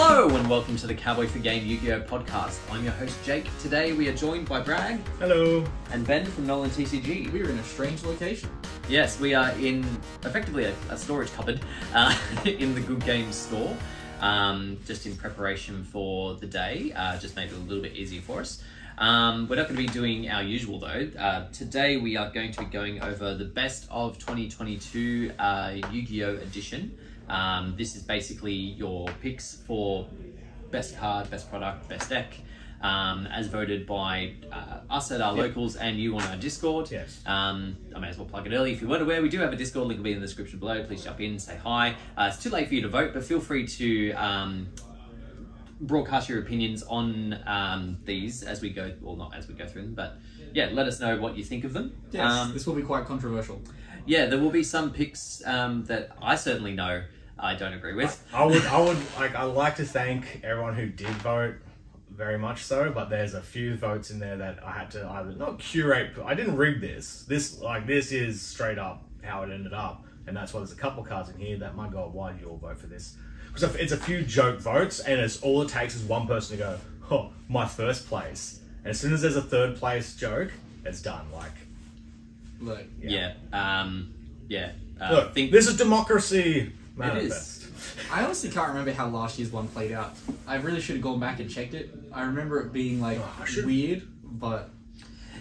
Hello and welcome to the Cowboy4Game Yu-Gi-Oh podcast. I'm your host Jake. Today we are joined by Bragg. Hello. And Ben from NolanTCG. We're in a strange location. Yes, we are in effectively a storage cupboard in the Good Games store. Just in preparation for the day. Just made it a little bit easier for us. We're not going to be doing our usual though. Today we are going to be going over the best of 2022 Yu-Gi-Oh edition. This is basically your picks for best card, best product, best deck, as voted by us at our locals and you on our Discord. Yes. I may as well plug it early. If you weren't aware, we do have a Discord, link will be in the description below. Please jump in, say hi. It's too late for you to vote, but feel free to broadcast your opinions on these as we go, well, not as we go through them, but yeah, let us know what you think of them. Yes, this will be quite controversial. Yeah, there will be some picks that I certainly know I don't agree with. I would I'd like to thank everyone who did vote, very much so, but there's a few votes in there that I had to either not curate, but I didn't rig this. This is straight up how it ended up, and that's why there's a couple cards in here that, my God, why did you all vote for this? Because it's a few joke votes, and it's all it takes is one person to go, oh, my first place. And as soon as there's a third place joke, it's done. Look, Look, this is democracy. It is. I honestly can't remember how last year's one played out. I really should have gone back and checked it. I remember it being like weird, but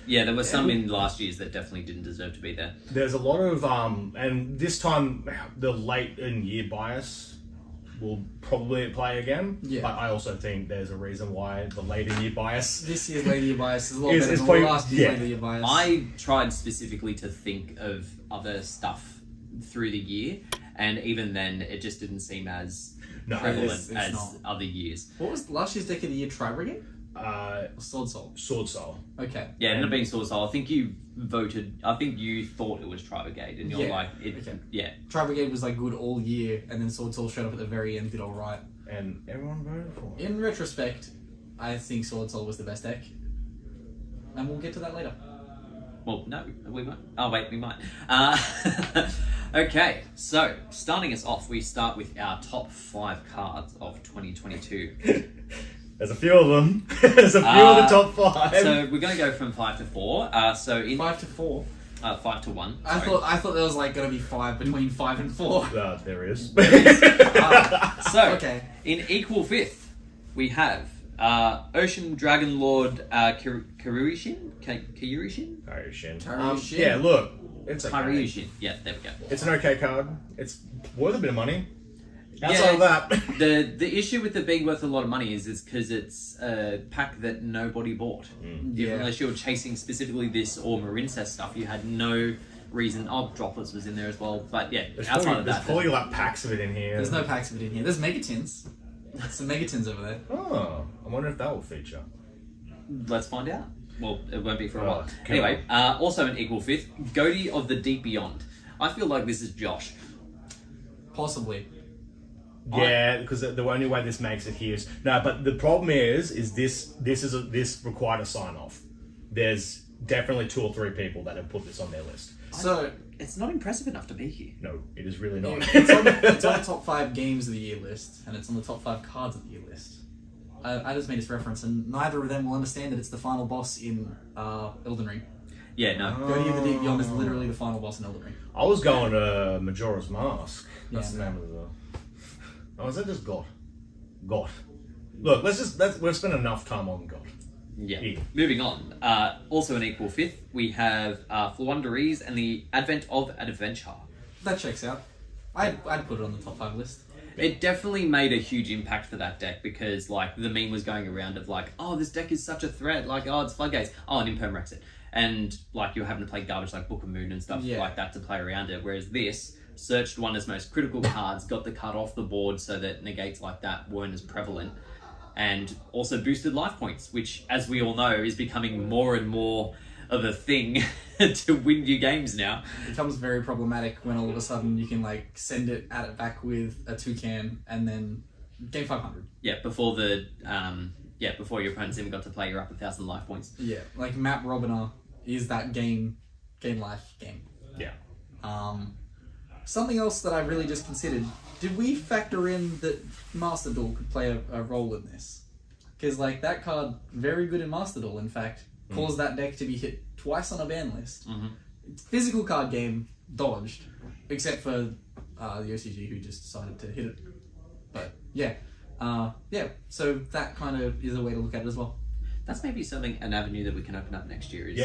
yeah, there were some in last year's that definitely didn't deserve to be there. There's a lot of and this time the late in year bias will probably play again. Yeah. But I also think there's a reason why the late in year bias. This year's late year bias is a lot better than last year's late year bias. I tried specifically to think of other stuff through the year, and even then it just didn't seem as prevalent as other years. What was last year's deck of the year? Tri-Brigade? Sword Soul. Okay. Yeah, it ended up being Sword Soul. I think you thought it was Tri-Brigade, and you're like, Tri-Brigade was like good all year, and then Sword Soul showed up at the very end, did alright. And everyone voted for it. In retrospect, I think Sword Soul was the best deck. And we'll get to that later. Well, no, we might. Oh, wait, we might. Okay, so starting us off, we start with our top 5 cards of 2022. There's a few of them. There's a few of the top 5. So we're going to go from 5 to 4. So in 5 to 4. 5 to 1. I thought there was like going to be 5 between 5 and 4. There is. So in equal 5th, we have Ocean Dragon Lord Kyurushin. Yeah, look, it's okay. Kyurushin. Yeah, there we go. It's an okay card. It's worth a bit of money. Outside of that, the issue with it being worth a lot of money is because it's a pack that nobody bought. Unless you're chasing specifically this or Marincest stuff, you had no reason. Oh, Droplets was in there as well, but yeah, there's probably like packs of it in here. There's no packs of it in here. There's Megatins. Some Megatins over there. Oh, I wonder if that will feature. Let's find out. Well, it won't be for a while. Anyway, also in equal 5th, Goatee of the Deep Beyond. I feel like this is Josh. Possibly. Yeah, because the only way this makes it here is but the problem is this required a sign off. There's definitely 2 or 3 people that have put this on their list. So it's not impressive enough to be here. No, it is really not. It's on the top 5 games of the year list, and it's on the top 5 cards of the year list. I just made this reference, and neither of them will understand that it's the final boss in Elden Ring. Yeah, no. Goatee of the Deep Beyond is literally the final boss in Elden Ring. I was going to Majora's Mask. That's the name of the. Oh, is that just God? God. Look, we've spent enough time on God. Yeah. Moving on. Also in equal 5th, we have Floowandereeze and the Advent of Adventure. That checks out. I'd put it on the top 5 list. It definitely made a huge impact for that deck because, like, the meme was going around of, like, oh, this deck is such a threat. Like, oh, it's Floodgates. Oh, and Imperm it. And, like, you're having to play garbage like Book of Moon and stuff like that to play around it. Whereas this searched one as most critical cards, got the card off the board so that negates like that weren't as prevalent, and also boosted life points, which, as we all know, is becoming more and more of a thing to win your games now. It becomes very problematic when all of a sudden you can like send it at it back with a toucan and then game 500. Yeah, before your opponents even got to play, you're up 1,000 life points. Yeah, like Map Robiner is that gain life game. Yeah. Something else that I really just considered, did we factor in that Master Duel could play a role in this? Because like that card, very good in Master Duel. In fact, caused that deck to be hit twice on a ban list. It's physical card game dodged, except for the OCG who just decided to hit it. But yeah, So that kind of is a way to look at it as well. That's maybe an avenue that we can open up next year is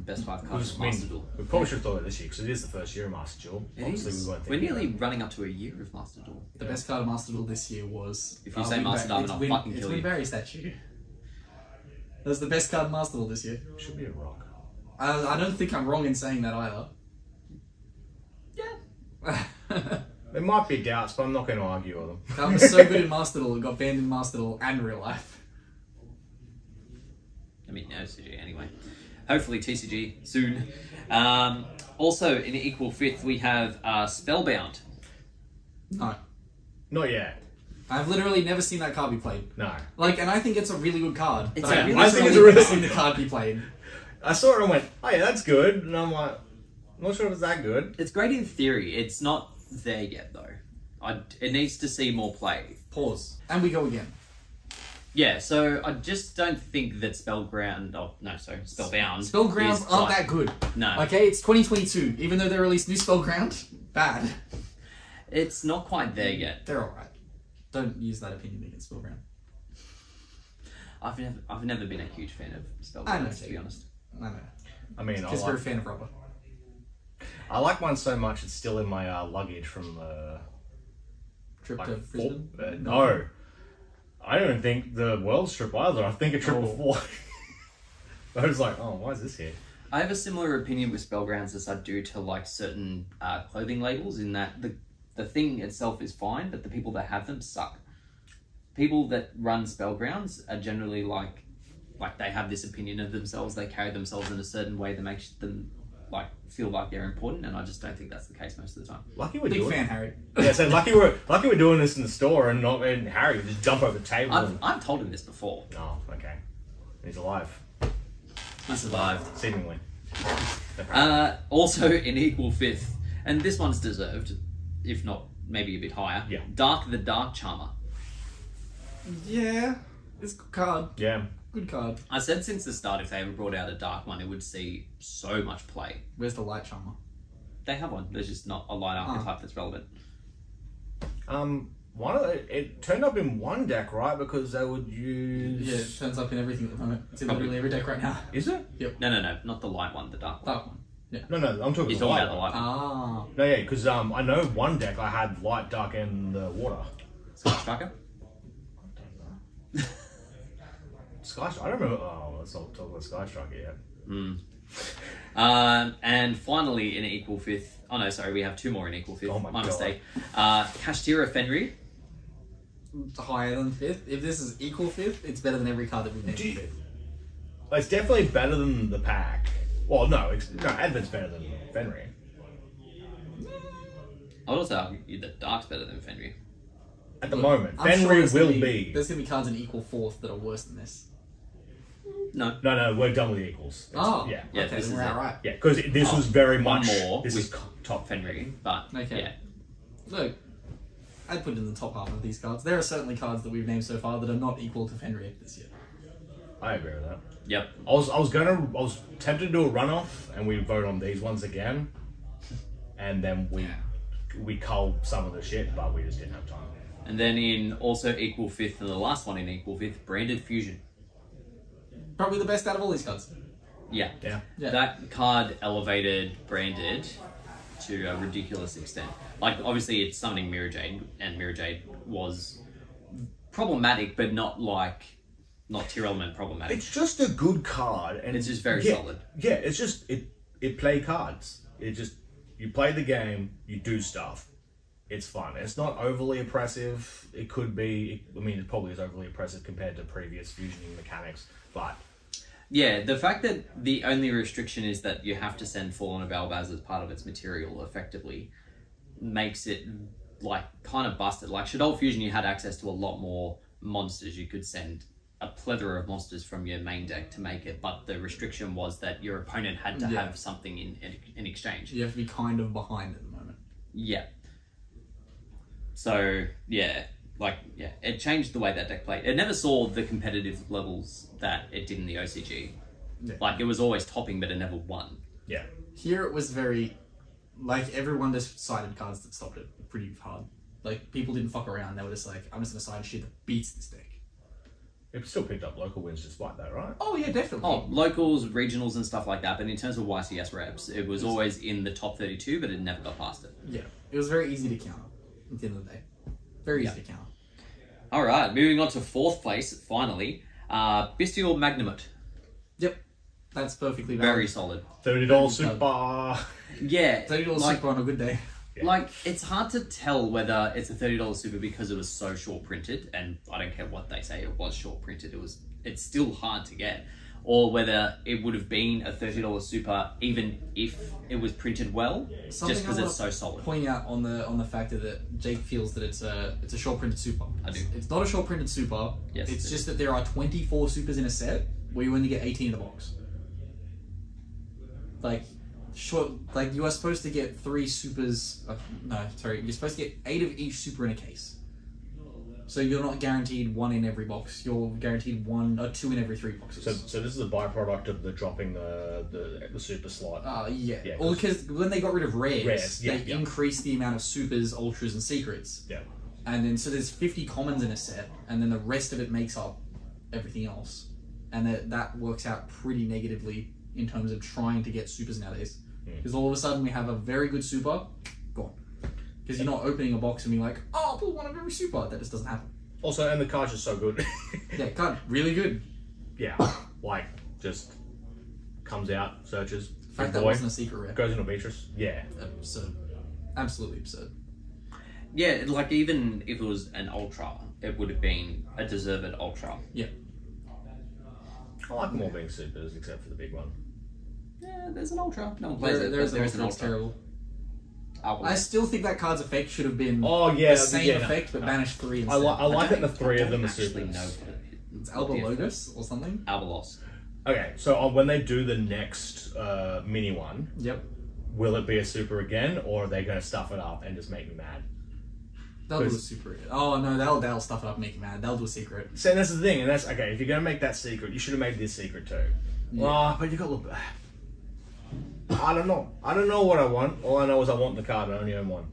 best 5 cards of Master Duel. We probably should have thought of it this year because it is the first year of Master Duel. We're nearly running up to a year of Master Duel. The best card of Master Duel this year was... If you say Master Diamond, I'll fucking kill you. It's Winberry statue. That's the best card of Master Duel this year. Should be a rock. I don't think I'm wrong in saying that either. Yeah. There might be doubts, but I'm not going to argue with them. That was so good in Master Duel, it got banned in Master Duel and real life. I mean, OCG anyway. Hopefully TCG soon. Also, in equal fifth, we have Spellbound. No. Not yet. I've literally never seen that card be played. No. Like, and I think it's a really good card. It's but a really I think think it's a really seen the card be played. I saw it and went, oh yeah, that's good. And I'm like, I'm not sure if it's that good. It's great in theory. It's not there yet, though. It needs to see more play. Pause. And we go again. Yeah, so I just don't think that Spellbound Spellgrounds aren't that good. No. Okay, it's 2022. Even though they released new Spellground, bad. It's not quite there yet. They're alright. Don't use that opinion against Spellground. I've never been a huge fan of I know, Spellbound, to be honest. I know. I mean, Because we're a fan of rubber. I like mine so much it's still in my luggage from Trip to Brisbane? No. I don't think the World's trip either. I think a trip before. I was like, oh, why is this here? I have a similar opinion with Spellgrounds as I do to like certain clothing labels, in that the thing itself is fine, but the people that have them suck. People that run Spellgrounds are generally like they have this opinion of themselves, they carry themselves in a certain way that makes them like feel like they're important, and I just don't think that's the case most of the time. Lucky we're Big doing fan, Harry. Yeah, so lucky we're doing this in the store and not and Harry just jump over the table. I've told him this before. Oh, okay. He's alive. He's alive. Seemingly. Also in equal fifth, and this one's deserved, if not maybe a bit higher. Yeah. Dark the Dark Charmer. Yeah, it's a good card. Yeah. Good card. I said since the start, if they ever brought out a dark one, it would see so much play. Where's the Light Charmer? They have one. There's just not a light archetype that's relevant. It turned up in one deck, right? Because they would use. Yeah, it turns up in everything at the moment. It's in literally every deck right now. Is it? Yep. No, not the light one. The dark one. Dark one. Yeah. No, I'm talking. You're the talking light about the light one. Ah. No, yeah, because I know one deck I had light, dark, and the water. Sky Striker. Sky Striker. I don't remember. Oh, let's not talk about Sky Striker yet. And finally, in equal fifth. Oh no, sorry, we have two more in equal fifth. Oh my God. Mistake. Kashtira Fenrir. Higher than fifth. If this is equal fifth, it's better than every card that we've named fifth. It's definitely better than the pack. Well, no, Advent's better than Fenrir. I would also argue that Dark's better than Fenrir. At the moment, I'm sure Fenrir there's will gonna be. There's going to be cards in equal fourth that are worse than this. No. No, we're done with the equals. Yeah. Yeah, Okay, this then is we're it. outright. Yeah, because this was very One much. more This is with top Fenrir, but Okay. yeah. Look, I'd put it in the top half of these cards. There are certainly cards that we've named so far that are not equal to Fenrir this year. I agree with that. Yep. I was tempted to do a runoff, and we vote on these ones again, and then we cull some of the shit, but we just didn't have time. And then in also equal fifth, and the last one in equal fifth, Branded Fusion. Probably the best out of all these cards. Yeah. Yeah. Yeah. That card elevated Branded to a ridiculous extent. Like, obviously, it's summoning Mirror Jade, and Mirror Jade was problematic, but not tier element problematic. It's just a good card, and It's just very solid. Yeah, it's just it play cards. It just you play the game, you do stuff. It's fun. It's not overly oppressive. It could be. I mean, it probably is overly oppressive compared to previous fusion mechanics, but. Yeah, the fact that the only restriction is that you have to send Fallen of Albaz as part of its material effectively makes it like kind of busted. Like Shadow Fusion, you had access to a lot more monsters. You could send a plethora of monsters from your main deck to make it, but the restriction was that your opponent had to have something in exchange. You have to be kind of behind at the moment. Yeah. So yeah, it changed the way that deck played. It never saw the competitive levels that it did in the OCG. Yeah. Like, it was always topping, but it never won. Yeah. Here it was very, like, everyone just sided cards that stopped it pretty hard. Like, people didn't fuck around. They were just like, I'm just gonna side shit that beats this deck. It still picked up local wins despite that, right? Oh yeah, definitely. Oh, locals, regionals, and stuff like that. But in terms of YCS reps, it was always in the top 32, but it never got past it. Yeah, it was very easy to counter at the end of the day. Very easy to counter. All right, moving on to 4th place, finally. Bestial Magnamut. Yep, that's perfectly valid. Very solid. $30 super. Yeah. $30 super on a good day. Yeah. Like, it's hard to tell whether it's a $30 super because it was so short printed, and I don't care what they say, it was short printed, it's still hard to get, or whether it would have been a $30 super even if it was printed well, Something just because it's so solid. Point out on the factor that Jake feels that it's a short printed super. I do. It's not a short printed super. Yes, it's it just that there are 24 supers in a set where you only get 18 in a box. Like you are supposed to get 3 supers. You're supposed to get 8 of each super in a case. So you're not guaranteed 1 in every box. You're guaranteed 1 or 2 in every 3 boxes. So this is a byproduct of the dropping the super slot. Yeah. Yeah, Well, because when they got rid of rares, yeah, they yeah. increased the amount of supers, ultras, and secrets. Yeah. And then so there's 50 commons in a set, and then the rest of it makes up everything else, and that works out pretty negatively in terms of trying to get supers nowadays. Because all of a sudden we have a very good super, gone. Because you're not opening a box and being like, oh, I'll pull 1 of every super. That just doesn't happen. Also, and the card's just so good. Yeah, card really good. Yeah, like just comes out, searches. The fact big that boy, wasn't a secret rare. goes into Beatrice. Yeah. Absurd. Absolutely absurd. Yeah, like, even if it was an ultra, it would have been a deserved ultra. Yeah. I like them all being supers except for the big one. Yeah, there's an ultra. No one plays it, There's but there's an it's ultra. terrible. Albalos. I still think that card's effect should have been Yeah, the same yeah, effect, but banished 3 I instead. like that the 3 of I them are don't actually supers. know It's what the Albalogos or something? Albalos. Okay, so when they do the next mini one, Yep. will it be a super again, or are they going to stuff it up and just make me mad? They'll do a super. Oh no, they'll stuff it up and make you mad. They'll do a secret. So that's the thing, and that's okay. If you're going to make that secret, you should have made this secret too. Yeah. Oh, but you got to look. I don't know. I don't know what I want. All I know is I want the card. I only own 1.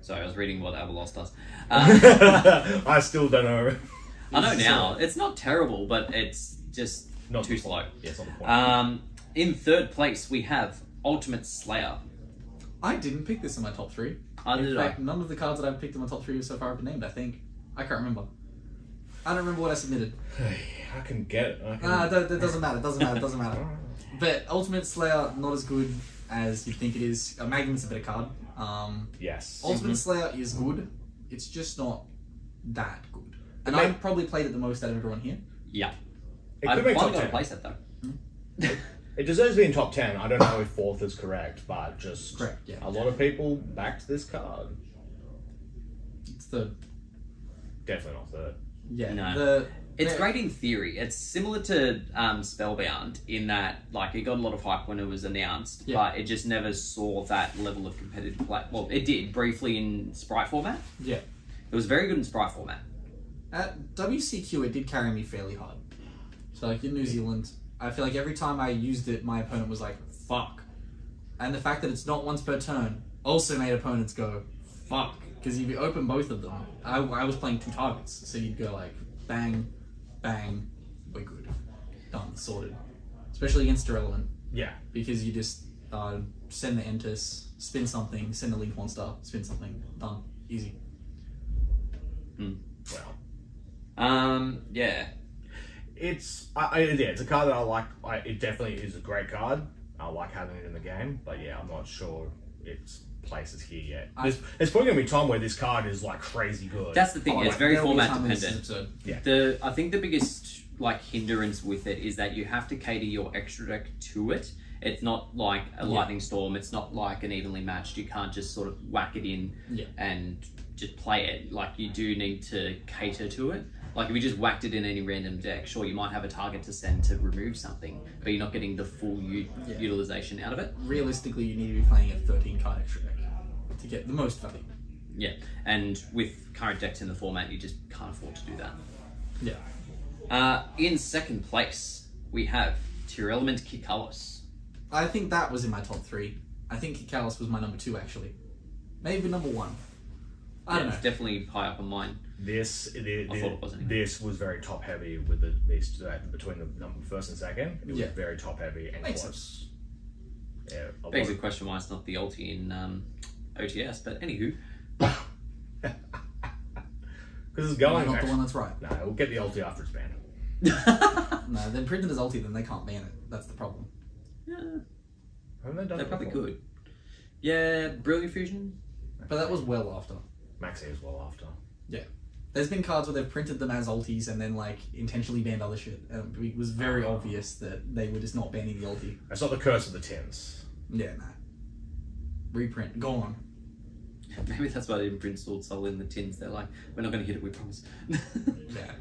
Sorry, I was reading what Albalos does. I still don't know. I know now. It's not terrible, but it's just Not too the slow. point. Yeah, it's not the point. In 3rd place, we have Ultimate Slayer. I didn't pick this in my top 3. Neither In did fact, I. none of the cards that I've picked in my top 3 so far have been named. I think I can't remember. I don't remember what I submitted. I can get it. That doesn't matter. Doesn't matter. But Ultimate Slayer not as good as you'd think it is. Magnum's a better card. Yes. Ultimate Slayer is good. It's just not that good. And It may- I've probably played it the most out of everyone here. Yeah. It I've could make finally top got a 10. playset though. It deserves to be in top 10. I don't know if 4th is correct, but just Correct, yeah. a lot of people backed this card. It's the Definitely not 3rd. yeah. No. It's great in theory. It's similar to Spellbound in that, like, it got a lot of hype when it was announced, Yeah. but it just never saw that level of competitive play. Well, it did briefly in Sprite format. Yeah. It was very good in Sprite format. At WCQ, it did carry me fairly hard. So, like, in New Zealand, I feel like every time I used it, my opponent was like, fuck. And the fact that it's not once per turn also made opponents go, fuck. Because if you open both of them, I was playing 2 targets. So you'd go like, bang, bang, we're good. Done, sorted. Especially against Irrelevant. Yeah. Because you just send the Entus, spin something, send the Link Monster, spin something, done. Easy. Well. Yeah. It's it's a card that I like. It definitely is a great card. I like having it in the game, but yeah, I'm not sure its place is here yet. There's probably gonna be a time where this card is like crazy good. That's the thing. It's very there'll be a format time when this is dependent. absurd. Yeah. I think the biggest like hindrance with it is that you have to cater your extra deck to it. It's not like a lightning storm. It's not like an evenly matched. You can't just sort of whack it in and just play it. Like, you do need to cater to it. Like, if you just whacked it in any random deck, sure, you might have a target to send to remove something, but you're not getting the full utilization out of it. Realistically, you need to be playing a 13 card extra deck to get the most value. Yeah, and with current decks in the format, you just can't afford to do that. Yeah. In second place, we have Tearlament Kikalos. I think that was in my top 3. I think Kikalos was my number 2, actually. Maybe number 1. I don't know. It's definitely high up on mine. I thought it was anyway. This was very top heavy with these between the number first and second. It was very top heavy and Makes close. Yeah, Begs the question why it's not the ulti in OTS, but anywho. Because it's going. Not the one that's right. No, we'll get the ulti after it's banned. No, then printed as ulti, then they can't ban it. That's the problem. Yeah, Haven't they done they it probably before? could. Yeah, Brilliant Fusion. But that was well after. Maxi as well after. Yeah. There's been cards where they've printed them as ultis and then like intentionally banned other shit. It was very obvious that they were just not banning the ulti. It's not the curse of the tins. Yeah, nah. Reprint. Go on. Maybe that's why they didn't print Sword Soul in the tins. They're like, we're not going to hit it, we promise. Yeah.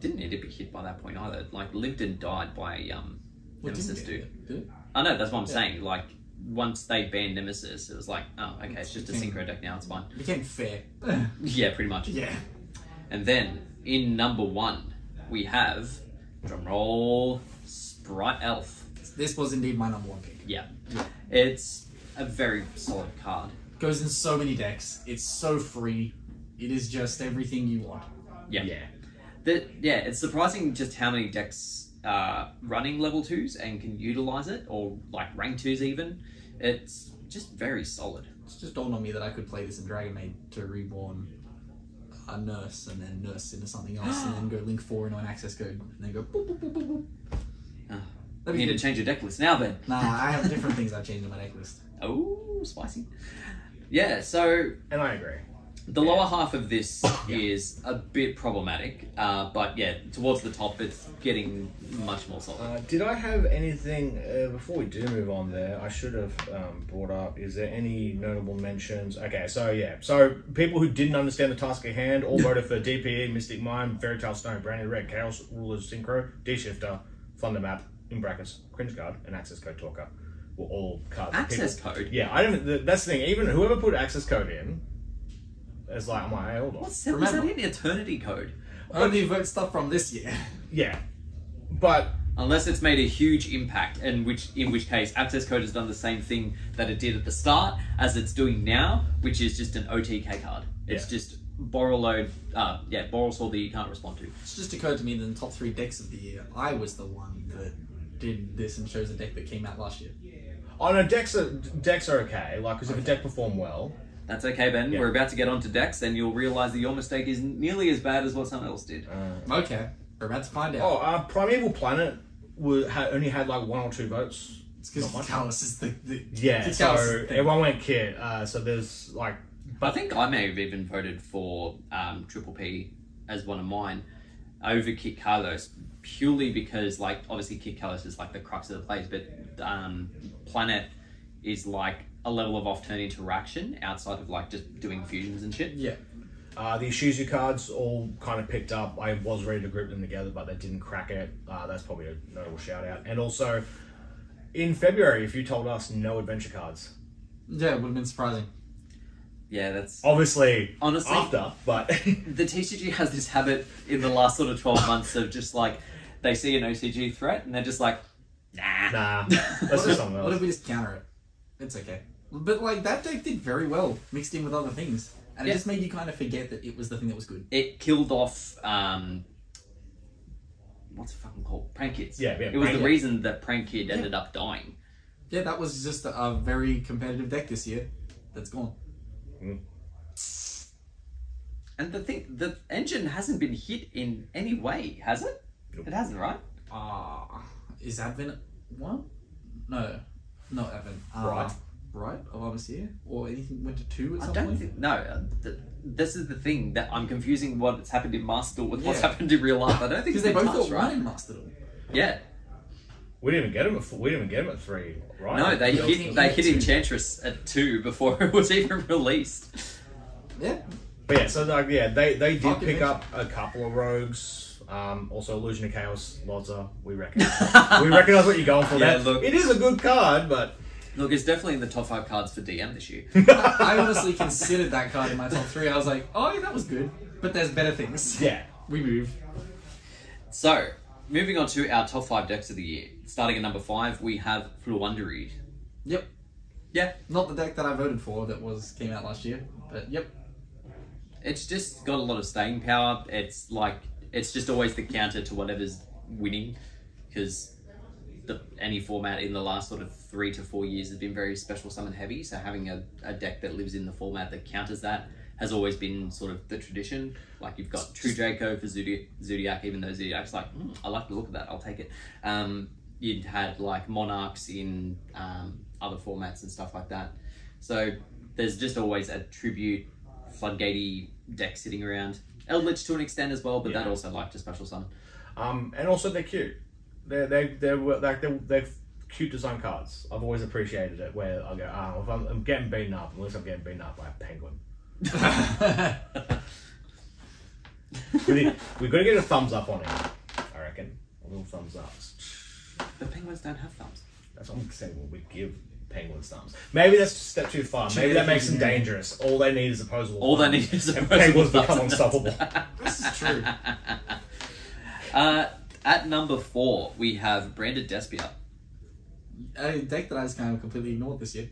Didn't need to be hit by that point either. Like, lived and died by Nemesis Did dude. it? I know, that's what I'm saying. Like, once they banned Nemesis, it was like, oh, okay, it's just a became- synchro deck now, it's fine. It became fair. Yeah, pretty much. Yeah. And then, in number 1, we have, drumroll, Sprite Elf. This was indeed my number 1 pick. Yeah. It's a very solid card. Goes in so many decks. It's so free. It is just everything you want. Yeah. Yeah. It's surprising just how many decks are running level 2s and can utilize it, or like rank 2s even. It's just very solid. It's just dawned on me that I could play this in Dragon Maid to reborn a nurse and then nurse into something else and then go link 4 into an access code and then go boop boop boop boop boop. You need to change your deck list now then. Nah, I have different things I've changed in my deck list. Oh, spicy. Yeah, so And I agree. the lower half of this is a bit problematic, but yeah, towards the top it's getting much more solid. Did I have anything, before we do move on there, I should have brought up, is there any notable mentions? Okay, so people who didn't understand the task at hand all voted for DPE, Mystic Mine, Fairy Tale Stone, Branded Red, Chaos Rulers Synchro, D-Shifter, Thunder Map, in brackets, Cringe Guard, and Access Code Talker. Were all cards. Access code? Yeah, I don't. That's the thing. Even whoever put access code in, it's like, I'm like, hey, hold on. What's that? Was that in Eternity code? Only vote stuff from this year. Yeah, but Unless it's made a huge impact, in which case Access Code has done the same thing that it did at the start as it's doing now, which is just an OTK card. It's just Borrelode, Borrelsword that you can't respond to. It's just occurred to me that in the top 3 decks of the year, I was the one that did this and chose a deck that came out last year. oh no, decks are okay. Like, because if a deck performed well, That's okay, Ben. Yeah. We're about to get onto decks, and you'll realise that your mistake isn't nearly as bad as what someone else did. Okay, we're about to find out. Primeval Planet only had like 1 or 2 votes. It's because Callus is the Yeah, Kit so Callus is the thing. everyone went Kit. So there's like, I think I may have even voted for Triple P as one of mine over Kit Carlos, purely because, like, obviously Kit Carlos is like the crux of the plays, but Planet is like a level of off-turn interaction outside of like just doing fusions and shit. Yeah. the Ishizu cards all kind of picked up. I was ready to group them together, but they didn't crack it. That's probably a notable shout out. And also, in February, if you told us no adventure cards, Yeah, it would have been surprising. Yeah, that's obviously honestly after, but the TCG has this habit in the last sort of 12 months of just like they see an OCG threat and they're just like, nah. Let's do something What else. if we just counter it? It's okay. But like that deck did very well mixed in with other things, and it just made you kind of forget that it was the thing that was good. It killed off what's it fucking called? Prank Kids. Yeah, It was Prank the Kid. reason that Prank Kid ended up dying. Yeah, that was just a very competitive deck this year. That's gone. And the engine hasn't been hit in any way, has it? Nope. It hasn't, right? Is Advent one? No, not Advent. Right of Armistier? Or anything went to 2 at I some don't point? think. No, this is the thing that I'm confusing what's happened in Master Duel with what's Yeah. happened in real life. I don't think Because it's they been both touched, got right? 1 in Master Duel. Yeah. We didn't even get him at 4. We didn't even get him at 3, right? No, they They hit hit Enchantress at 2 before it was even released. Yeah. But yeah, so like, they did Fuck pick it. up a couple of rogues. Also, Illusion of Chaos, Loza, we recognize. We recognize what you're going for. Yeah, That look. it is a good card, but Look, it's definitely in the top 5 cards for DM this year. I honestly considered that card in my top 3. I was like, oh, yeah, that was good. But there's better things. Yeah. We move. So, moving on to our top 5 decks of the year. Starting at number 5, we have Fluundereed. Yep. Yeah. Not the deck that I voted for that came out last year, but yep. It's just got a lot of staying power. It's just always the counter to whatever's winning, because any format in the last sort of 3 to 4 years has been very special summon heavy, so having a deck that lives in the format that counters that has always been sort of the tradition. Like, you've got True Draco for Zodiac, even though Zodiac's like, I like the look of that, I'll take it. You'd had like Monarchs in other formats and stuff like that. So there's just always a tribute floodgatey deck sitting around. Eldritch to an extent as well, but that also liked a special summon. And also they're cute. They're cute design cards. I've always appreciated it. Where I go, if I'm getting beaten up, unless I'm getting beaten up by a penguin. We've got to get a thumbs up on it. I reckon a little thumbs up. But penguins don't have thumbs. That's what I'm saying. Well, we give penguins thumbs. Maybe that's just a step too far. Maybe that makes them dangerous. All they need is opposable. All they need is opposable. Penguins become unstoppable. This is true. At number 4, we have Branded Despia. A deck that I just kind of completely ignored this year.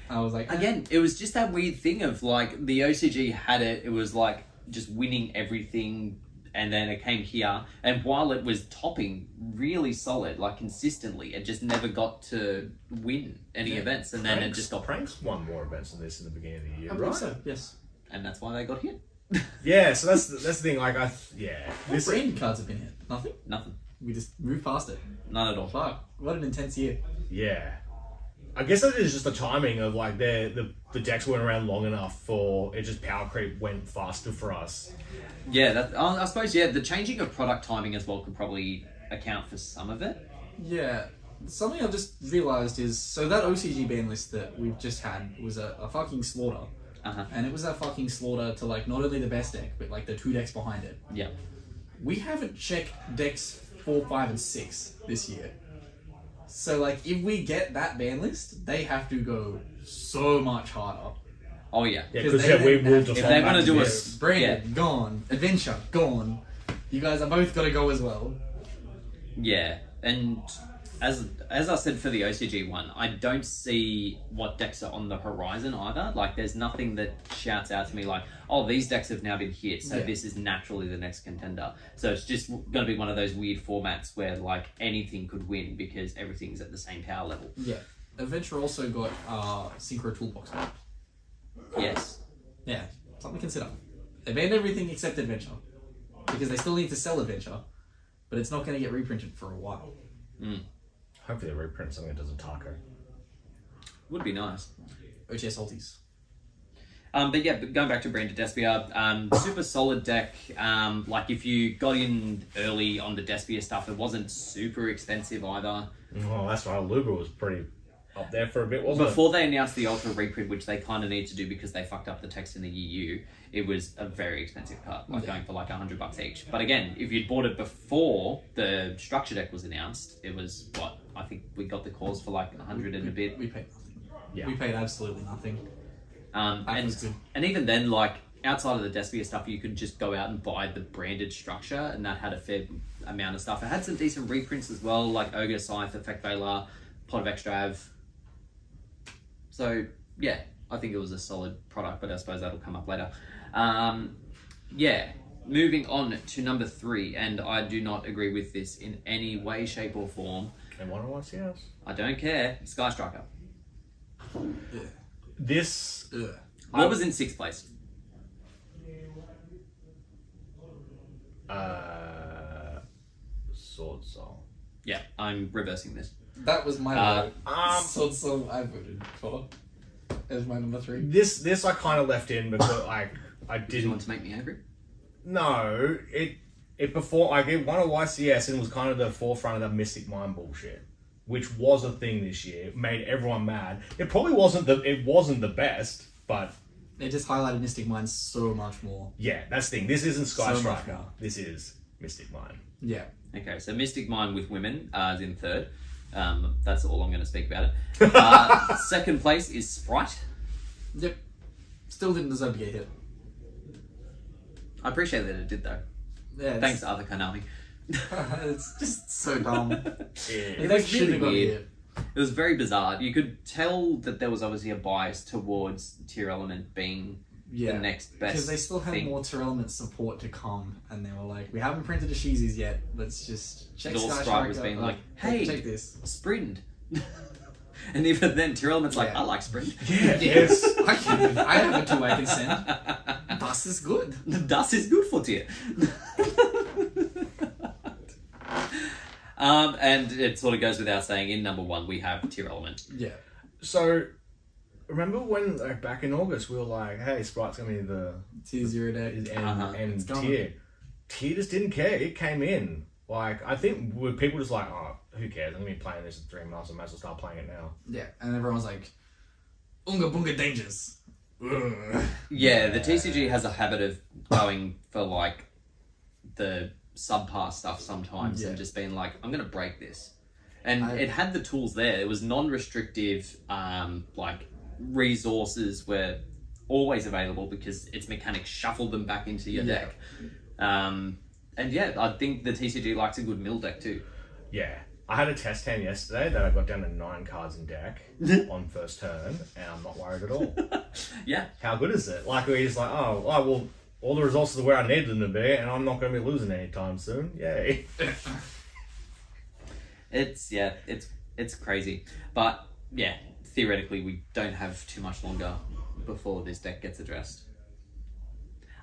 I was like, Again, it was just that weird thing of like the OCG had it. It was like just winning everything, and then it came here. And while it was topping really solid, like consistently, it just never got to win any events. And then it just got Pranks won more events than this in the beginning of the year, I right? believe so. Yes. and that's why they got hit. Yeah, so that's the thing. Like What brand cards have been hit? Nothing. Nothing. We just moved past it. None at all. Fuck. What an intense year. Yeah. I guess that is just the timing of like the decks weren't around long enough for it. Just power creep went faster for us. Yeah, I suppose. Yeah, the changing of product timing as well could probably account for some of it. Yeah. Something I've just realised is, so that OCG ban list that we've just had was a fucking slaughter. And it was a fucking slaughter to like not only the best deck, but like the 2 decks behind it. Yeah. We haven't checked decks 4, 5, and 6 this year. So like if we get that ban list, they have to go so much harder. Oh yeah. Yeah, because we will just. If they want to do a Brand gone, Adventure gone. You guys are both got to go as well. Yeah, and as I said for the OCG one, I don't see what decks are on the horizon either. Like, there's nothing that shouts out to me like, oh, these decks have now been hit, so this is naturally the next contender. So it's just going to be one of those weird formats where, like, anything could win because everything's at the same power level. Yeah. Adventure also got Synchro Toolbox. Yes. Yeah, something to consider. They banned everything except Adventure. Because they still need to sell Adventure, but it's not going to get reprinted for a while. Hopefully they reprint something that does a taco. Would be nice. OTS Salties. But yeah, going back to Branded Despia, super solid deck. Like, if you got in early on the Despia stuff, it wasn't super expensive either. Oh, that's right. Luba was pretty up there for a bit, wasn't Before they announced the Ultra reprint, which they kind of need to do because they fucked up the text in the EU, it was a very expensive card, like going for like $100 each. But again, if you'd bought it before the structure deck was announced, it was what? I think we got the calls for like 100 and a bit. We paid nothing. Yeah. We paid absolutely nothing. And even then, like, outside of the Despia stuff, you could just go out and buy the branded structure, and that had a fair amount of stuff. It had some decent reprints as well, like Ogre, Scythe, Effect Veiler, Pot of Extrav. So, yeah, I think it was a solid product, but I suppose that'll come up later. Yeah, moving on to number 3, and I do not agree with this in any way, shape, or form. And one of us, yes. I don't care. Sky Striker. This... I was in 6th place. Sword Soul. Yeah, I'm reversing this. That was my vote. Sword Soul I voted for as my number 3. This I kind of left in because I Did you want to make me angry? No, it before like it won a YCS and was kind of the forefront of the Mystic Mind bullshit, which was a thing this year. It made everyone mad. It probably wasn't the best, but it just highlighted Mystic Mind so much more. Yeah, that's the thing. This isn't Sky So Striker. much more. This is Mystic Mind. Yeah. Okay, so Mystic Mind with women is in 3rd. That's all I'm going to speak about it. Second place is Sprite. Yep. Still didn't deserve to get hit. I appreciate that it did though. Yeah. Thanks to other Konami. It's just so dumb. It was really weird. It was very bizarre. You could tell that there was obviously a bias towards Tier Element being the next best. Because they still had more Tier Element support to come, and they were like, "We haven't printed a Sheezies yet. Let's just check." Sprite was being like, "Hey, take this Sprint." And even then, Tier Element's like, "I like Sprint." Yeah, yes. I have a 2 I can send. Das is good. Das is good for Tier. And it sort of goes without saying, in number 1 we have Tier Element. Yeah. So, remember when back in August we were like, "Hey, Sprite's gonna be the T0 deck and Tier." Tier just didn't care. It came in. Like, I think people just like, "Oh, who cares? I'm gonna be playing this in 3 months. I might as well start playing it now." Yeah, and everyone's like, "Unga Bunga Dangers." Ugh. Yeah, the TCG has a habit of going for like the subpar stuff sometimes and just being like, "I'm gonna break this," and it had the tools there. It was non-restrictive. Like resources were always available because its mechanics shuffle them back into your deck. And yeah, I think the TCG likes a good mill deck too. Yeah. I had a test hand yesterday that I got down to 9 cards in deck on first turn, and I'm not worried at all. Yeah. How good is it? Like, we're just like, oh, well, all the resources are where I need them to be, and I'm not going to be losing anytime soon. Yay. It's crazy. But, yeah, theoretically, we don't have too much longer before this deck gets addressed.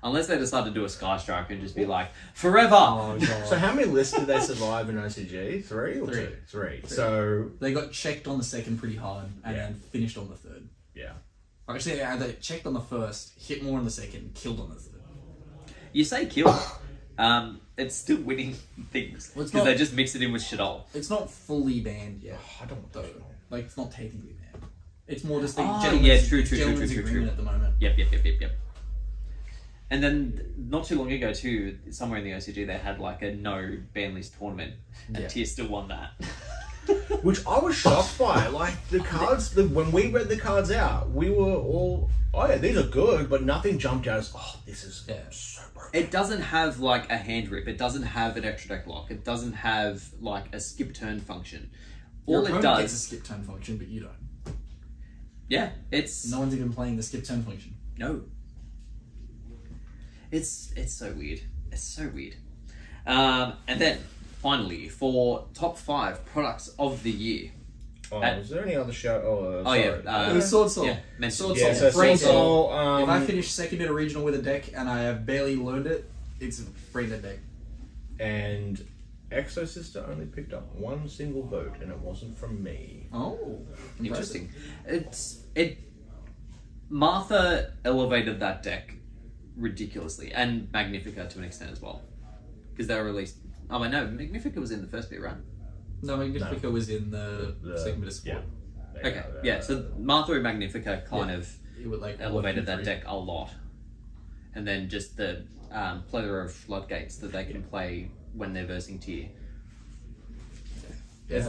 Unless they decide to do a Sky Strike and just be like, forever! Oh, God. So how many lists did they survive in OCG? 3 or 2? 3. So they got checked on the second pretty hard, and then finished on the third. Yeah. Actually, they checked on the first, hit more on the second, killed on the third. You say kill. It's still winning things. Well, because they just mix it in with Shadol. It's not fully banned yet. I don't know. Like, it's not technically banned. It's more just the true. agreement at the moment. Yep. And then, not too long ago too, somewhere in the OCG, they had like a no ban list tournament, and Tier still won that. Which I was shocked by. Like, the cards, when we read the cards out, we were all, oh yeah, these are good, but nothing jumped out as, oh, this is so broken. It doesn't have like a hand rip, it doesn't have an extra deck lock, it doesn't have like a skip turn function. All it does gets a skip turn function, but you don't. Yeah, it's... No one's even playing the skip turn function. No. It's so weird. It's so weird. And then, finally, for top 5 products of the year. Oh, is there any other show? It was Sword Soul. Yeah, Sword Soul. Soul. Sword Soul. If I finish second in a regional with a deck and I have barely learned it, it's a brain deck. And Exosister only picked up 1 single vote, and it wasn't from me. Oh, interesting. Martha elevated that deck ridiculously, and Magnifica to an extent as well, because they were released. Oh, I know Magnifica was in the first bit, right? No, Magnifica was in the second bit of support. Yeah. Okay, yeah. So Martha and Magnifica kind of elevated that deck a lot, and then just the plethora of floodgates that they can play when they're versing Tier. Yeah.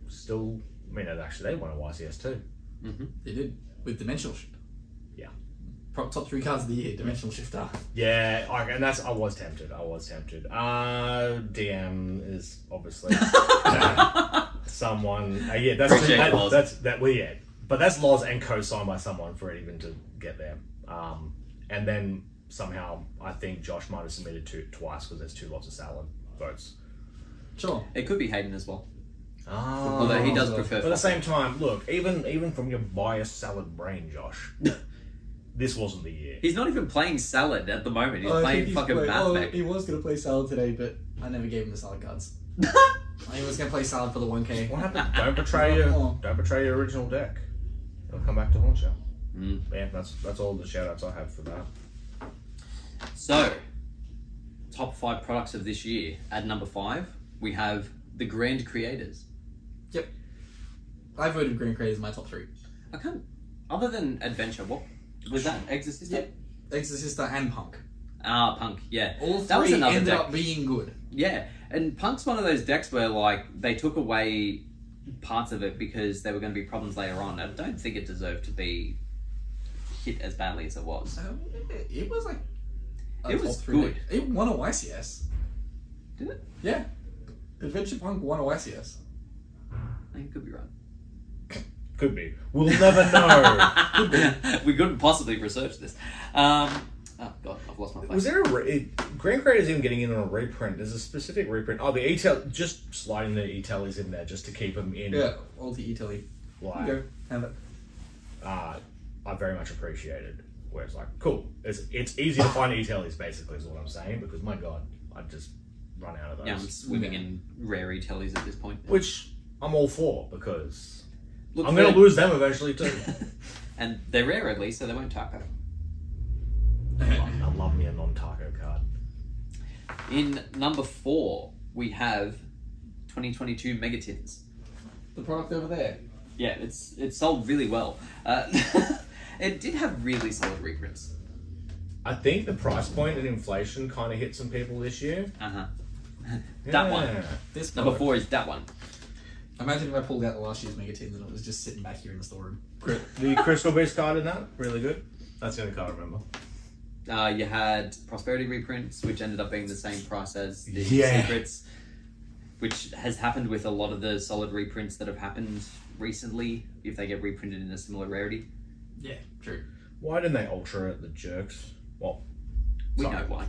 Still, I mean, actually, they won a YCS too. Mm-hmm. They did with Dimensional Shift. Yeah. Top 3 cards of the year, Dimensional Shifter. Yeah, and I was tempted. DM is obviously someone. Yeah, but that's laws and co-signed by someone for it even to get there. And then somehow I think Josh might have submitted twice because there's 2 lots of salad votes. Sure, it could be Hayden as well. Oh, although he does prefer. But at the same time, look, even from your biased salad brain, Josh. This wasn't the year. He's not even playing Salad at the moment. He's playing fucking Mathmech. He was going to play Salad today, but I never gave him the Salad cards. He was going to play Salad for the 1k. What happened? Don't betray your original deck. It'll come back to haunt you. Yeah, that's all the shout-outs I have for that. So, top 5 products of this year. At number 5, we have the Grand Creators. Yep. I voted Grand Creators my top 3. I can't... Other than Adventure, what... Was that Exorcista? Yep. Exorcista and Punk. Ah, Punk, yeah. All 3 ended up being good. Yeah, and Punk's one of those decks where, like, they took away parts of it because there were going to be problems later on. I don't think it deserved to be hit as badly as it was. It was like It was good. It won a YCS. Did it? Yeah. Adventure Punk won a YCS. I think could be right. Could be. We'll never know. We couldn't possibly research this. Oh god, I've lost my place. Was there a Grand Creator's even getting in on a reprint? There's a specific reprint. Oh, the e-tail, just sliding the e-tailies in there just to keep them in. Yeah, all the e-taili. Like, Go, have it. I very much appreciated. Where it's like, cool. It's easy to find e-tailies, basically, is what I'm saying. Because my god, I'd just run out of those. Yeah, I'm swimming in rare e-tailies at this point. Which I'm all for because Look, I'm going to lose them eventually too. And they're rare at least, so they won't taco. I love me a non-taco card. In number 4, we have 2022 Megatins. The product over there. Yeah, it's sold really well. It did have really solid reprints. I think the price point and inflation kind of hit some people this year. That one. This Number product. 4 is that one. Imagine if I pulled out the last year's Megatins and it was just sitting back here in the storeroom. The Crystal Beast card in that, really good. That's the only card I remember. You had Prosperity reprints, which ended up being the same price as the Yeah. Secrets, which has happened with a lot of the solid reprints that have happened recently, if they get reprinted in a similar rarity. Yeah, true. Why didn't they ultra it, the jerks? Well, We sorry. know why.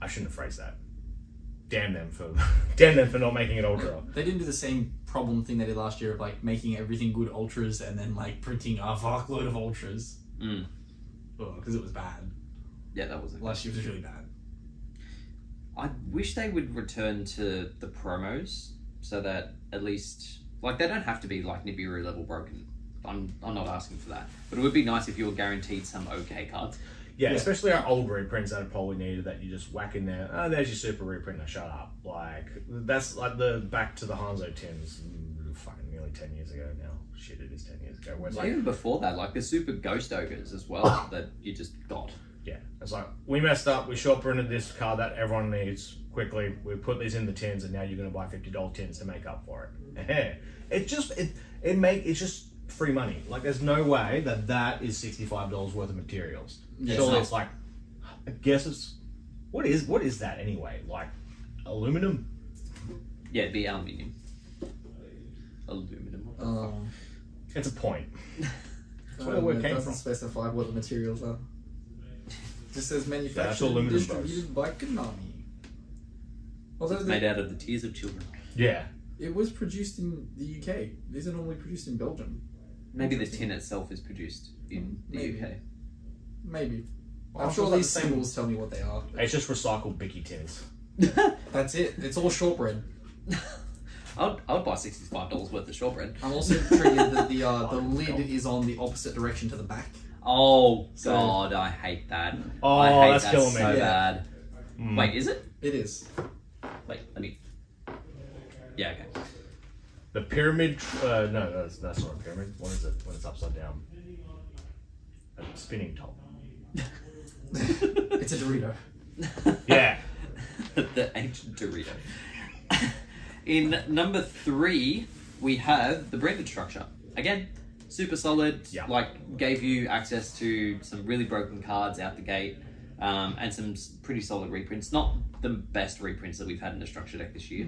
I shouldn't have phrased that. Damn them for not making it ultra. They didn't do the same problem thing they did last year of like making everything good ultras and then like printing a fuckload of ultras. Because it was bad. Yeah, that wasn't. Last year was really bad. I wish they would return to the promos so that at least, like, they don't have to be like Nibiru level broken. I'm not asking for that, but it would be nice if you were guaranteed some okay cards. Yeah, especially our old reprints that are probably needed that you just whack in there. Oh, there's your super reprint. Now shut up. Like, that's like the back to the Hanzo tins. Fucking nearly 10 years ago now. Shit, it is 10 years ago. Where it's like, Even before that, like the super ghost ogres as well that you just got. yeah, it's like, we messed up. We short printed this card that everyone needs quickly. We put these in the tins, and now you're going to buy $50 tins to make up for it. It's just free money. Like, there's no way that is $65 worth of materials. Yeah, Surely it's it's like, I guess it's what is that anyway? Like aluminum? Yeah, it'd be aluminium. Aluminum. What the fuck? It's a point. That's where the word It came doesn't from. specify what the materials are. Just says That's manufactured and aluminum, distributed by Konami. Although It's made out of the tears of children. Yeah. it was produced in the UK. These are normally produced in Belgium. Maybe the tin itself is produced in the Maybe. UK. Maybe. Well, I'm sure it's like these the same- symbols tell me what they are. It's just recycled Bicky tins. That's it. It's all shortbread. I would buy $65 worth of shortbread. I'm also intrigued that the lid is on the opposite direction to the back. Oh So- god, I hate that. Oh, I hate that's that killing me. so Yeah. bad. Mm. Wait, is it? It is. Wait, let me. Yeah, okay. The pyramid. No, that's not a pyramid. What is it when it's upside down? A spinning top. It's a Dorito. Yeah. The ancient Dorito. In number 3, we have the branded structure. Again, super solid. Yeah. Like, gave you access to some really broken cards out the gate, and some pretty solid reprints. Not the best reprints that we've had in the structure deck this year,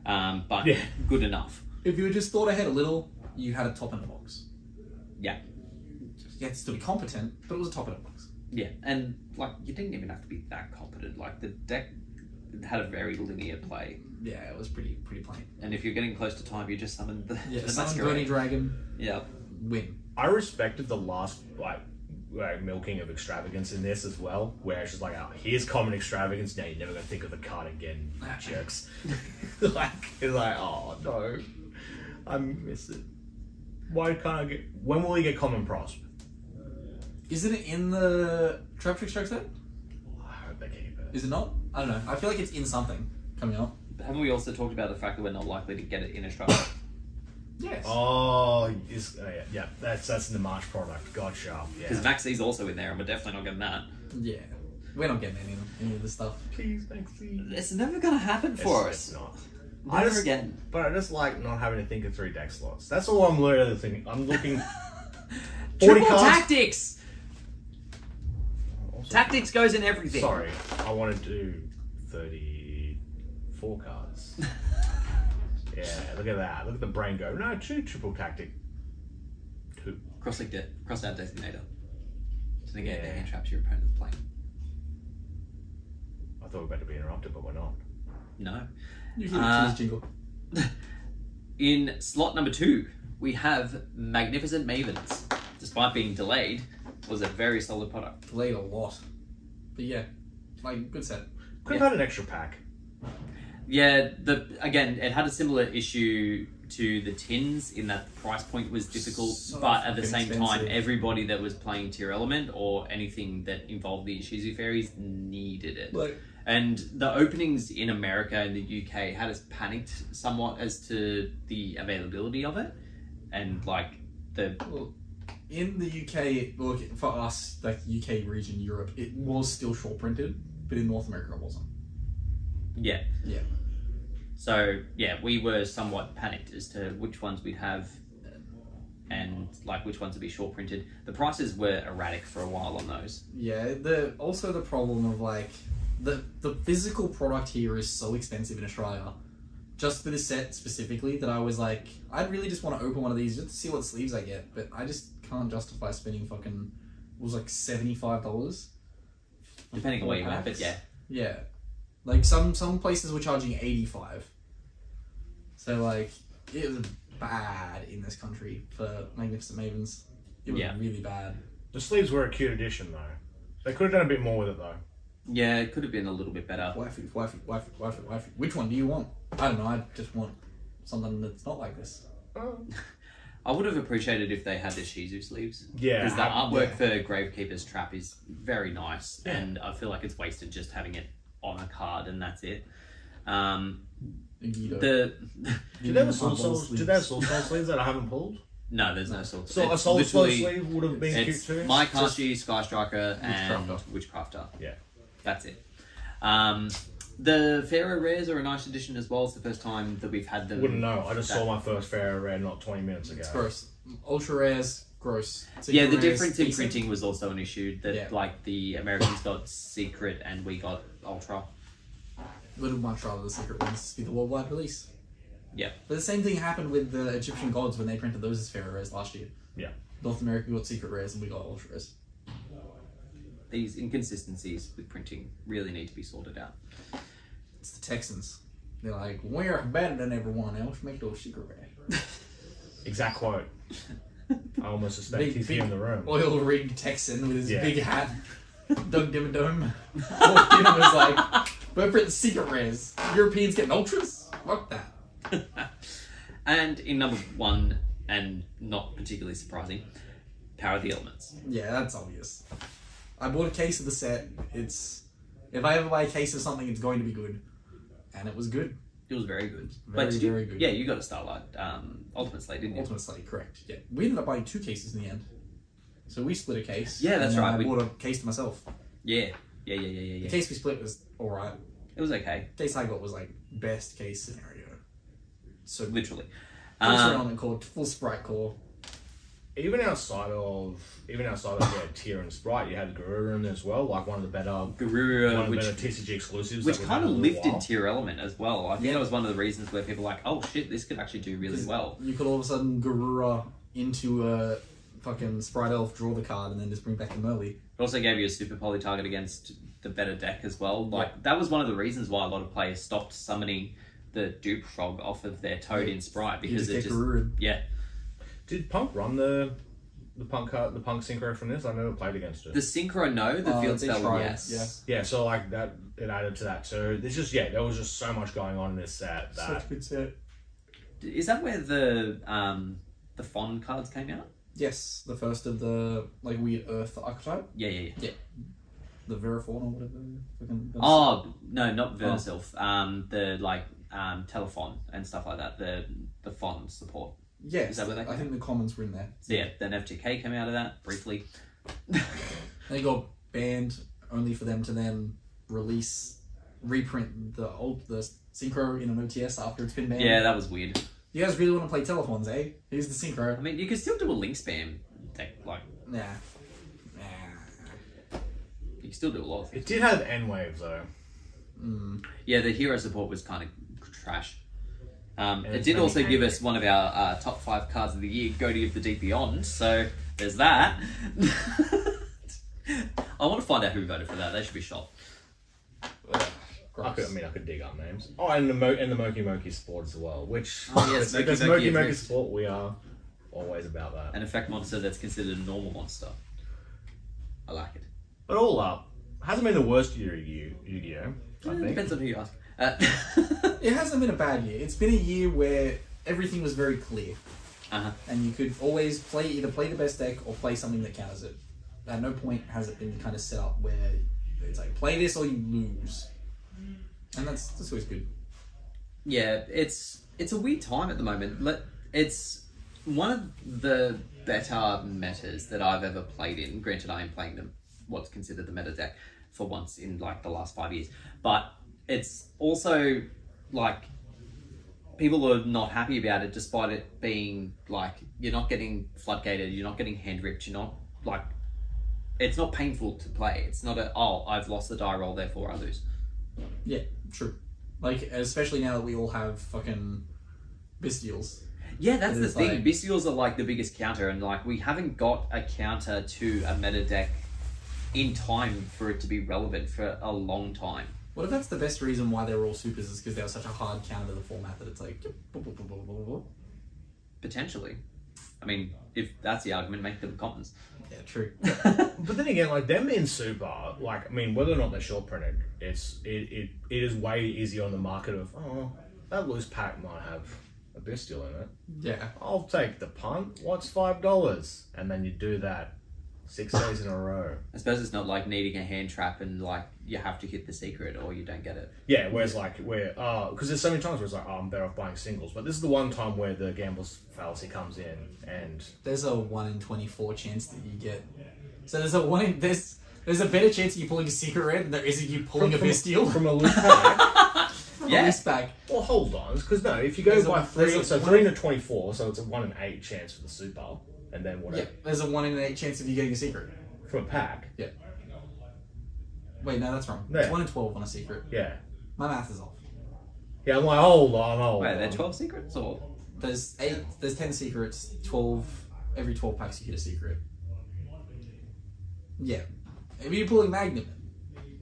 No. but Yeah. good enough. If you had just thought ahead a little, you had a top in a box. Yeah. You had to still be competent, but it was a top in a box. Yeah, and like you didn't even have to be that competent. Like the deck had a very linear play, Yeah, it was pretty plain. and if you're getting close to time, you just summon the Yeah, the summon masquerade. Burning Dragon, Yeah, win. I respected the last like milking of extravagance in this as well, where it's just like, oh, here's common extravagance. Now you're never gonna think of the card again, you jerks. Like it's like, oh no, I miss it. Why can't I get? When will we get common prosp? Isn't it in the Trap Trick Strike set? I hope they keep it. Is it not? I don't know. I feel like it's in something coming up. haven't we also talked about the fact that we're not likely to get it in a structure? Yes. Oh, yeah. That's in the March product. Gotcha. Because Yeah. Maxi's also in there, and we're definitely not getting that. Yeah. We're not getting any of this stuff. Please, Maxi. It's never gonna happen for It's us. not. Never again. But I just like not having to think of 3 deck slots. That's all I'm literally thinking. I'm looking. 40 Triple cards. tactics. Also, Tactics goes in everything. sorry, I want to do 34 cards. Yeah, look at that. Look at the brain go. No, 2 triple tactic. 2. Cross out designator. To negate the Yeah. hand traps your opponent's playing. I thought we were about to be interrupted, but we're not. No. You hear the cheese jingle. In slot number 2, we have Magnificent Mavens. Despite being delayed, was a very solid product. Delayed a lot. But yeah, like, good set. Could have had an extra pack. Yeah, again, it had a similar issue to the tins in that the price point was difficult, So but at the fucking same time, expensive. everybody that was playing Tier Element or anything that involved the Ishizu Fairies needed it. Like, And the openings in America and the UK had us panicked somewhat as to the availability of it. And like well, in the UK, look, for us, like UK region, Europe, it was still short printed, but in North America it wasn't. Yeah. Yeah. So yeah, we were somewhat panicked as to which ones we'd have and like which ones would be short printed. The prices were erratic for a while on those. Yeah, also the problem of like the physical product here is so expensive in Australia, just for this set specifically, that I was like, I'd really just want to open one of these just to see what sleeves I get, but I just can't justify spending fucking, it was like $75. Depending on where you went, but yeah. Yeah. Like some places were charging $85. So like it was bad in this country for Magnificent Mavens. It was really bad. The sleeves were a cute addition, though. They could have done a bit more with it, though. Yeah, it could have been a little bit better. Wifey. Which one do you want? I don't know, I just want something that's not like this. I would have appreciated if they had the Shizu sleeves. Yeah. Because the artwork for Gravekeeper's Trap is very nice, and I feel like it's wasted just having it on a card and that's it. Guido. Do they have Soul Stone sleeves that I haven't pulled? No, there's no Soul. So a Soul Stone sleeve would have been cute too? Maikashi, Sky Striker, and Witchcrafter. Yeah. That's it. The Pharaoh Rares are a nice addition as well. It's the first time that we've had them. Wouldn't know. I just saw my first Pharaoh Rare not 20 minutes ago. It's gross. Ultra Rares, gross. Yeah, the Rares, difference in decent. printing was also an issue. That like the Americans got Secret and we got Ultra. Would have much rather the Secret ones be the worldwide release. Yeah. But the same thing happened with the Egyptian gods when they printed those as Pharaoh Rares last year. Yeah. North America got Secret Rares and we got Ultra Rares. These inconsistencies with printing really need to be sorted out. It's the Texans. They're like, we're better than everyone else. Make those Secret Rares. Exact quote. I almost suspect he's here in the room. Oil rig Texan with his big hat. Doug Dimmadome. Walked in and was like, we're printing Secret Rares. Europeans getting Ultras? Fuck that. And in number 1, and not particularly surprising, Power of the Elements. Yeah, that's obvious. I bought a case of the set. It's, if I ever buy a case of something, it's going to be good. And it was good. It was very good. Very good. Yeah, you got a Starlight Ultimate Slate, didn't you? Ultimate Slate, correct. Yeah. We ended up buying 2 cases in the end. So we split a case. Yeah, that's and right. I bought a case to myself. Yeah. The case we split was alright. It was okay. The case I got was like best case scenario. So literally. Full Element Core, full Sprite Core. Even outside of Tier and Sprite, you had Garurun as well, like one of the better TCG exclusives, which kind of lifted Tier Element as well. I think that was one of the reasons where people were like, oh shit, this could actually do really well. You could all of a sudden Garura into a fucking Sprite Elf, draw the card, and then just bring back the Merly. It also gave you a super poly target against the better deck as well. Like that was one of the reasons why a lot of players stopped summoning the dupe frog off of their Toad in Sprite, because it just Did Punk run the Punk Synchro from this? I never played against it. The Synchro, no. The Field Spell, yes. Yeah, so like that, it added to that. So there's just there was just so much going on in this set. Such a good set. Is that where the Fond cards came out? Yes, the first of the like weird Earth archetype. Yeah. The Veraforn or whatever. Oh no, not Versilf. The like Telephon and stuff like that. The Fond support. Yes, is that where they came I think the commons were in there. So yeah, then FTK came out of that briefly. They got banned only for them to then release reprint the synchro in an OTS after it's been banned. Yeah, that was weird. You guys really want to play telephones, eh? Here's the synchro. I mean, you could still do a link spam deck, like... Nah. You can still do a lot of things. It did have N-Waves, though. Yeah, the hero support was kind of trash. It it's did very also give angry. us one of our top 5 cards of the year, Goatee of the Deep Beyond, so there's that. I want to find out who voted for that. They should be shot. I could dig up names. Oh, and the Moki Moki Sport as well, which... Oh, yes, because Moki Moki Moki Moki. Sport, we are always about that. An effect monster that's considered a normal monster. I like it. But all up, hasn't been the worst year of Yu-Gi-Oh! I think. Depends on who you ask. It hasn't been a bad year. It's been a year where everything was very clear. And you could always either play the best deck or play something that counters it. At no point has it been kind of set up where it's like, play this or you lose. And that's always good. Yeah, it's a weird time at the moment. It's one of the better metas that I've ever played in. Granted, I am playing what's considered the meta deck for once in like the last 5 years. But it's also like people are not happy about it, despite it being like you're not getting floodgated, you're not getting hand ripped, you're not like it's not painful to play. It's not I've lost the die roll, therefore I lose. Yeah, true. Like, especially now that we all have fucking Bestials. Yeah, that's the thing. like- Bestials are like the biggest counter, and like we haven't got a counter to a meta deck in time for it to be relevant for a long time. What if that's the best reason why they were all supers is because they were such a hard counter to the format that it's like... Potentially. I mean, if that's the argument, make them commons. Yeah, true. But then again, like them being super, like I mean, whether or not they're short printed, it is way easier on the market of that loose pack might have a bestial in it. Yeah. I'll take the punt. What's $5? And then you do that 6 days in a row. I suppose it's not like needing a hand trap and like you have to hit the secret or you don't get it. Yeah, whereas because there's so many times where it's like, I'm better off buying singles. But this is the one time where the gambler's fallacy comes in, and There's a 1 in 24 chance that you get... So there's a better chance of you pulling a secret red than there is of you pulling a bestial from a loose pack. from Yeah. a loose pack. Well, hold on, because no, if you go There's by a- 3, there's a so one- 3 to 24, so it's a 1 in 8 chance for the super, and then whatever Yeah, there's a 1 in 8 chance of you getting a secret. from a pack. Yeah. Wait, no, that's wrong. Yeah. It's 1 in 12 on a secret. Yeah, My math is off. yeah. I'm like, hold on. Wait, are there 12 secrets or? There's 10 secrets, 12, every 12 packs you hit a secret. Yeah. If you're pulling Magnum,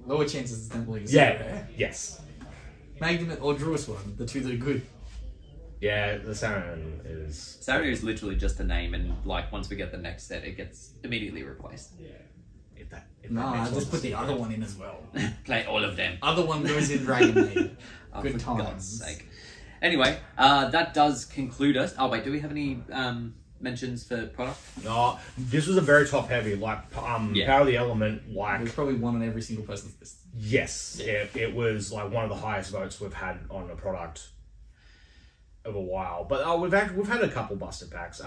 lower chances of them pulling a secret. Yeah. Yes. Magnum or Druid one, the two that are good. Yeah, the Saturn is. Saturday is literally just a name, and like once we get the next set, it gets immediately replaced. If that Nah, makes just sense. put the other one in as well. Play all of them. Other one goes in Dragon Maid. Oh, Good for God's times. sake. Anyway, that does conclude us. Oh wait, do we have any mentions for product? No, this was a very top heavy. Like, Yeah. Power of the Element. Like, There's probably one on every single person's list. yes, it was like one of the highest votes we've had on a product of a while. But we've had a couple busted packs.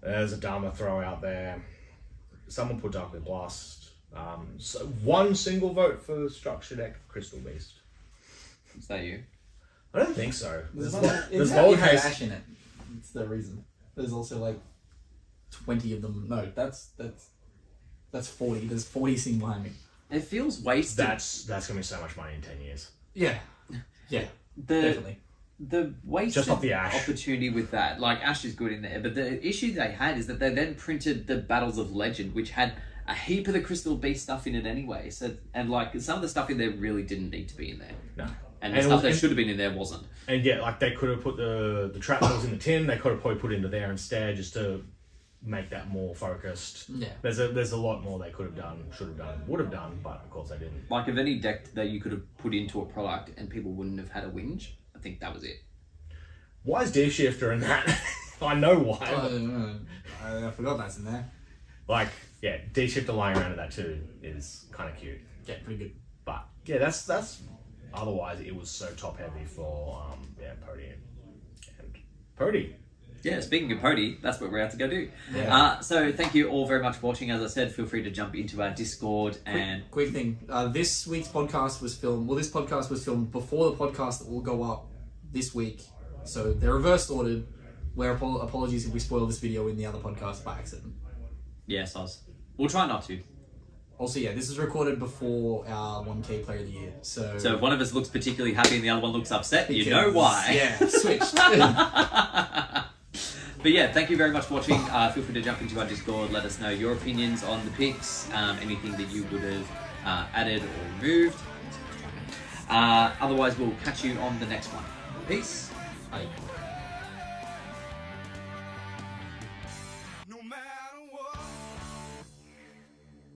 There's a Dharma throw out there. Someone put Darkly Blast. So one single vote for the structure deck, Crystal Beast. Is that you? I don't think so. There's There's you have lowercase. Ash in it. That's the reason. There's also like 20 of them. No, that's 40. There's 40 sitting behind me. It feels wasted. That's gonna be so much money in 10 years. Yeah. Yeah, definitely. The wasted Just off the Ash. opportunity with that, like Ash is good in there, but the issue they had is that they then printed the Battles of Legend, which had a heap of the Crystal Beast stuff in it anyway. So and like some of the stuff in there really didn't need to be in there, No. and the And stuff it that was- should have been in there wasn't. And yeah, like they could have put the trap that was in the tin, they could have probably put into there instead just to make that more focused. Yeah. There's a lot more they could have done, should have done, would have done, but of course they didn't. Like of any deck that you could have put into a product and people wouldn't have had a whinge, I think that was it. Why is D-Shifter in that? I know why. I forgot that's in there. Like, yeah, D-Shifter lying around in that too is kind of cute. Yeah, pretty good. But yeah, that's otherwise it was so top heavy for Pody. And Pody. Yeah, speaking of Pody, that's what we're out to go do. Yeah. So thank you all very much for watching. As I said, feel free to jump into our Discord and... Quick thing, this week's podcast was filmed, well, this podcast was filmed before the podcast that will go up this week. So they're reverse ordered, where apologies if we spoil this video in the other podcast by accident. Yes, we'll try not to. Also, yeah, this is recorded before our 1K Player of the Year, so... So if one of us looks particularly happy and the other one looks upset, you know why. Yeah, switched. But yeah, thank you very much for watching. Feel free to jump into our Discord, let us know your opinions on the picks, anything that you would have added or removed. Otherwise, we'll catch you on the next one. Peace. Bye.